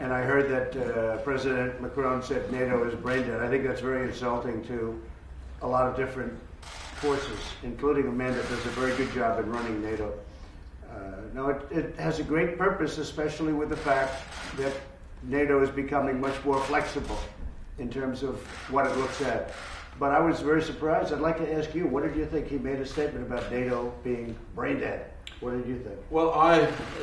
And I heard that President Macron said NATO is brain dead. I think that's very insulting to a lot of different forces, including a man that does a very good job in running NATO. No, it has a great purpose, especially with the fact that NATO is becoming much more flexible in terms of what it looks at. But I was very surprised. I'd like to ask you, what did you think? He made a statement about NATO being brain dead. What did you think? Well,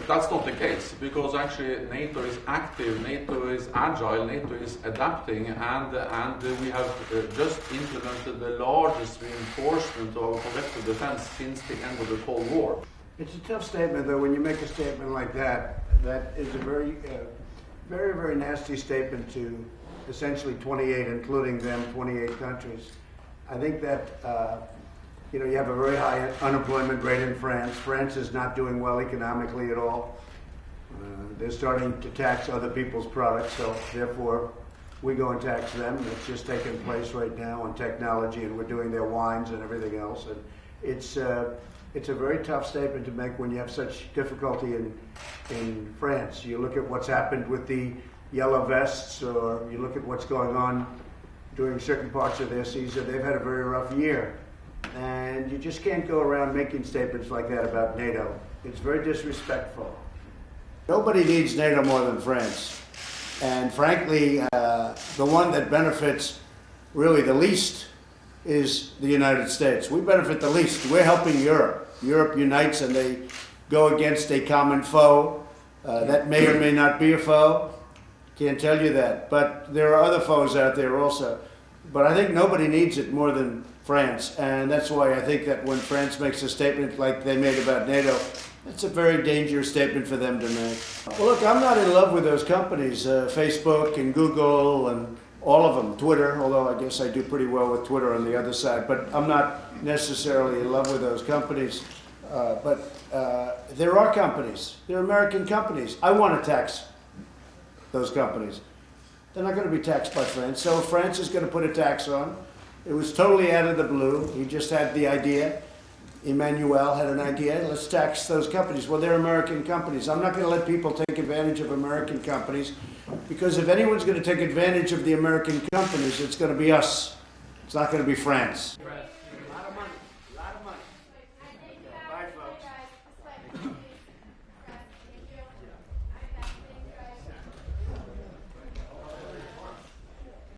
that's not the case, because actually NATO is active, NATO is agile, NATO is adapting, and we have just implemented the largest reinforcement of our collective defense since the end of the Cold War. It's a tough statement, though, when you make a statement like that. That is a very, very nasty statement to essentially 28, including them, 28 countries. I think that you have a very high unemployment rate in France. France is not doing well economically at all. They're starting to tax other people's products, so therefore we go and tax them. It's just taking place right now on technology, and we're doing their wines and everything else. And it's a very tough statement to make when you have such difficulty in France. You look at what's happened with the yellow vests, or you look at what's going on during certain parts of their season. They've had a very rough year. And you just can't go around making statements like that about NATO. It's very disrespectful. Nobody needs NATO more than France. And frankly, the one that benefits really the least is the United States. We benefit the least. We're helping Europe. Europe unites and they go against a common foe. That may or may not be a foe. Can't tell you that. But there are other foes out there also. But I think nobody needs it more than France. And that's why I think that when France makes a statement like they made about NATO, it's a very dangerous statement for them to make. Well, look, I'm not in love with those companies, Facebook and Google and all of them, Twitter, although I guess I do pretty well with Twitter on the other side, but I'm not necessarily in love with those companies. But there are companies, they're American companies. I want to tax those companies. They're not going to be taxed by France, so France is going to put a tax on. It was totally out of the blue. He just had the idea. Emmanuel had an idea, let's tax those companies. Well, they're American companies. I'm not going to let people take advantage of American companies, because if anyone's going to take advantage of the American companies, it's going to be us. It's not going to be France.